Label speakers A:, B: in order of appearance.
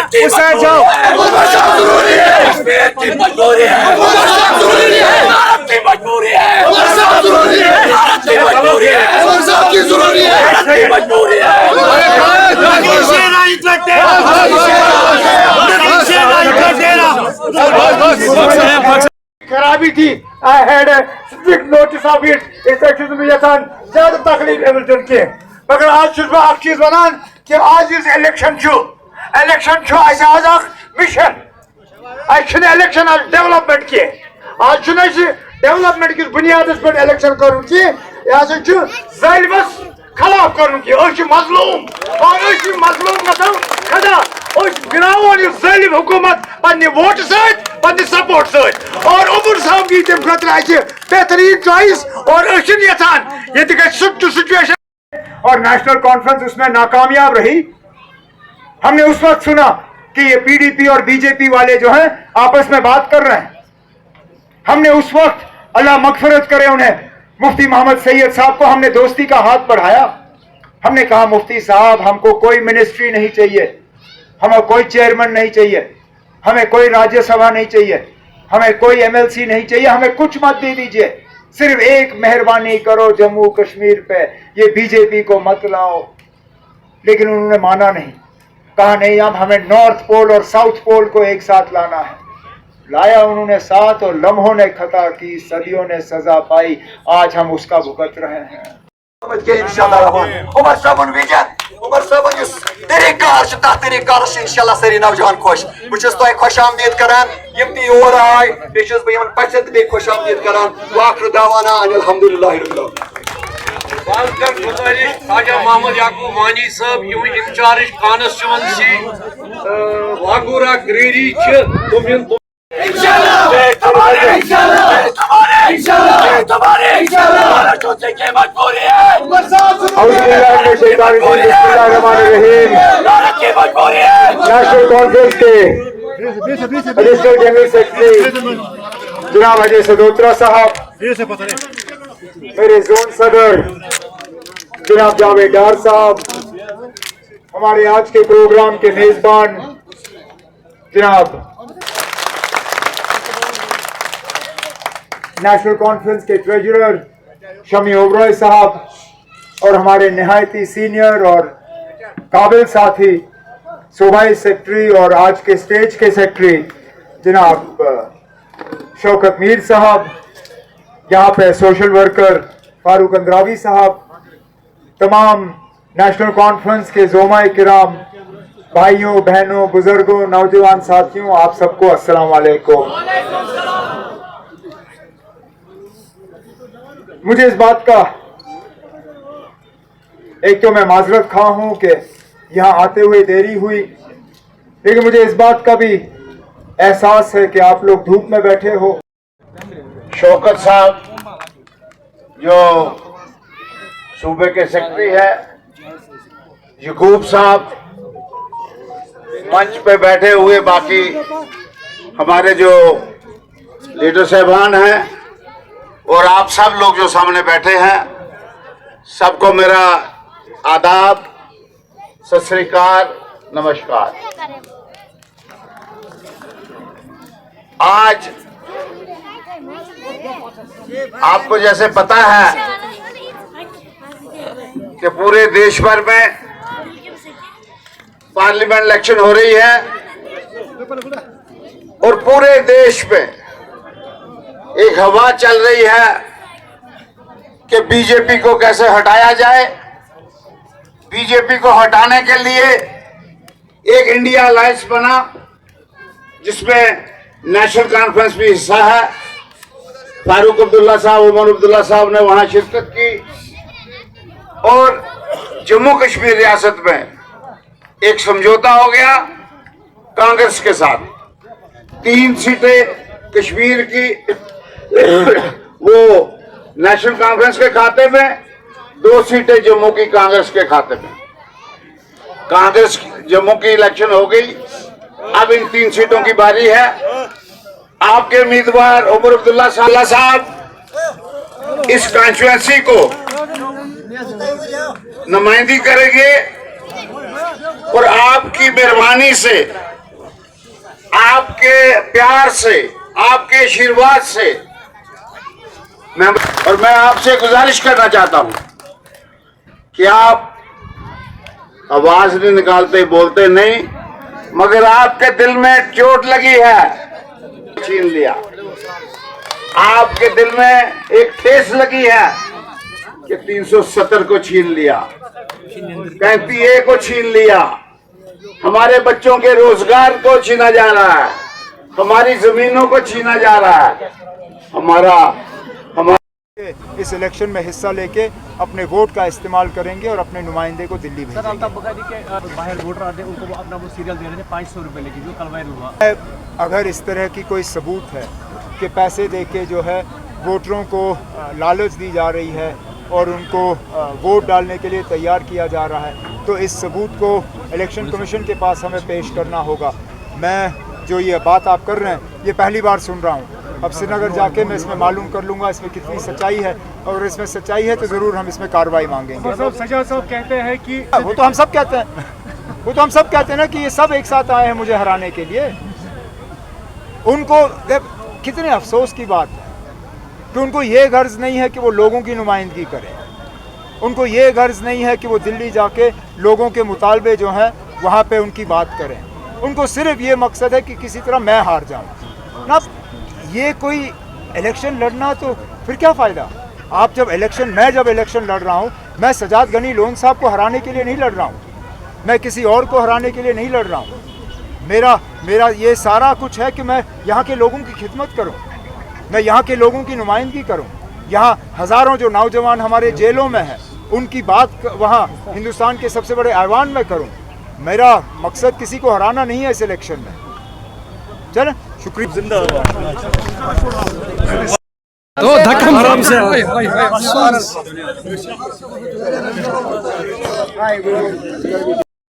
A: उस साइड जाओ।
B: खराबी थी। I had a strict notice of it. इस में यथान ज्यादा तकलीफ एवल्टन के मगर आज छुस बह अख चीज वनान कि आज इस इलेक्शन आज मिशन आज इलेक्शन आज डेवलपमेंट के आज डेवलपमेंट किस बुनियाद पे इलेक्शन कर जालिमस खिलाफ कर मजलूम और मजलूम मतलब खड़ा गिरावन जालिम हुकूमत पन्ने वोट सत्य सपोर्ट और उमर साहब की तम खतर बेहतरीन चॉइस और यथान ये सिचुएशन और नेशनल कॉन्फ्रेंस उसमें नाकामयाब रही। हमने उस वक्त सुना कि ये पीडीपी और बीजेपी वाले जो हैं आपस में बात कर रहे हैं। हमने उस वक्त अल्लाह मगफिरत करे उन्हें मुफ्ती मोहम्मद सैयद साहब को हमने दोस्ती का हाथ बढ़ाया। हमने कहा मुफ्ती साहब हमको कोई मिनिस्ट्री नहीं चाहिए, हमें कोई चेयरमैन नहीं चाहिए, हमें कोई राज्यसभा नहीं चाहिए, हमें कोई एमएलसी नहीं चाहिए, हमें कुछ मत दे दीजिए, सिर्फ एक मेहरबानी करो जम्मू कश्मीर पे ये बीजेपी को मत लाओ। लेकिन उन्होंने माना नहीं, कहा नहीं अब हमें नॉर्थ पोल और साउथ पोल को एक साथ लाना है। लाया उन्होंने साथ और लम्हों ने खता की, सदियों ने सजा पाई, आज हम उसका भुगत रहे हैं।
C: उमर साहब तरीकार इंशाल्लाह सारी नौजवान खुश बहुत खुश आमदीद करान यम ती और आय बे पचन बे खुश आमदीद करान वाखिर दावाना अल्हम्दुलिल्लाह
D: खाजा मोहम्मद याकूब वानी साहब in charge constituency Wagoora ग्रेरी
B: national conference के एडिशनल जनरल सेक्रेटरी जनाब अजय सदोत्रा साहब, मेरे जोन सदर जनाब जावेद डार साहब, हमारे आज के प्रोग्राम के मेजबान जनाब नेशनल कॉन्फ्रेंस के ट्रेजरर शमी ओबरॉय साहब और हमारे निहायती सीनियर और काबिल साथी सूबाई सेक्रेटरी और आज के स्टेज के सेक्रेटरी जनाब शौकत मीर साहब, यहाँ पे सोशल वर्कर फारूक अंद्रावी साहब, तमाम नेशनल कॉन्फ्रेंस के ज़ोमाए किराम, भाइयों बहनों बुजुर्गों नौजवान साथियों, आप सबको अस्सलाम वालेकुम। मुझे इस बात का एक तो मैं माजरत खा हूं कि यहाँ आते हुए देरी हुई, लेकिन मुझे इस बात का भी एहसास है कि आप लोग धूप में बैठे हो।
E: शौकत साहब जो सूबे के सेक्रेटरी है, यकूब साहब मंच पे बैठे हुए, बाकी हमारे जो लीडर साहबान हैं और आप सब लोग जो सामने बैठे हैं, सबको मेरा आदाब, सत श्री अकाल, नमस्कार। आज आपको जैसे पता है कि पूरे देश भर में पार्लियामेंट इलेक्शन हो रही है और पूरे देश में एक हवा चल रही है कि बीजेपी को कैसे हटाया जाए। बीजेपी को हटाने के लिए एक इंडिया अलायंस बना जिसमें नेशनल कॉन्फ्रेंस भी हिस्सा है। फारूक अब्दुल्ला साहब, उमर अब्दुल्ला साहब ने वहां शिरकत की और जम्मू कश्मीर रियासत में एक समझौता हो गया कांग्रेस के साथ। 3 सीटें कश्मीर की वो नेशनल कॉन्फ्रेंस के खाते में, 2 सीटें जम्मू की कांग्रेस के खाते में। कांग्रेस जम्मू की इलेक्शन हो गई, अब इन 3 सीटों की बारी है। आपके उम्मीदवार उमर अब्दुल्ला साहब इस कॉन्स्टिट्यूएंसी को नुमाइंदगी करेंगे और आपकी मेहरबानी से आपके प्यार से, आपके आशीर्वाद से मैं आपसे गुजारिश करना चाहता हूं कि आप आवाज नहीं निकालते, बोलते नहीं, मगर आपके दिल में चोट लगी है, छीन लिया। आपके दिल में एक ठेस लगी है कि 370 को छीन लिया, 35A को छीन लिया, हमारे बच्चों के रोजगार को छीना जा रहा है, हमारी जमीनों को छीना जा रहा है, हमारा
A: इस इलेक्शन में हिस्सा लेके अपने वोट का इस्तेमाल करेंगे और अपने नुमाइंदे को दिल्ली
F: सर, आप
A: भेजेंगे।
F: बता दी कि बाहर वोटर आते हैं उनको अपना वो सीरियल दे रहे थे 500 रुपये लेके, जो कल वायरल हुआ।
A: अगर इस तरह की कोई सबूत है कि पैसे देके जो है वोटरों को लालच दी जा रही है और उनको वोट डालने के लिए तैयार किया जा रहा है, तो इस सबूत को इलेक्शन कमीशन के पास हमें पेश करना होगा। मैं जो ये बात आप कर रहे हैं ये पहली बार सुन रहा हूँ। अब श्रीनगर जाके मैं इसमें मालूम कर लूँगा इसमें कितनी सच्चाई है, और अगर इसमें सच्चाई है तो ज़रूर हम इसमें कार्रवाई मांगेंगे।
F: सजा साहब कहते हैं कि
A: वो तो हम सब कहते हैं, वो तो हम सब कहते हैं ना कि ये सब एक साथ आए हैं मुझे हराने के लिए। उनको कितने अफसोस की बात है कि उनको ये गर्ज नहीं है कि वो लोगों की नुमाइंदगी करें, उनको ये गर्ज नहीं है कि वो दिल्ली जाके लोगों के मुतालबे जो हैं वहाँ पे उनकी बात करें। उनको सिर्फ ये मकसद है कि किसी तरह मैं हार जाऊँ ना। ये कोई इलेक्शन लड़ना तो फिर क्या फ़ायदा। आप जब इलेक्शन, मैं जब इलेक्शन लड़ रहा हूँ, मैं सजाद गनी लोन साहब को हराने के लिए नहीं लड़ रहा हूँ, मैं किसी और को हराने के लिए नहीं लड़ रहा हूँ। मेरा ये सारा कुछ है कि मैं यहाँ के लोगों की खिदमत करूँ, मैं यहाँ के लोगों की नुमाइंदगी करूँ। यहाँ हज़ारों जो नौजवान हमारे जेलों में हैं उनकी बात वहाँ हिंदुस्तान के सबसे बड़े ऐवान में करूँ। मेरा मकसद किसी को हराना नहीं है इस इलेक्शन में। चल, शुक्रिया।
G: तो धक्का आराम से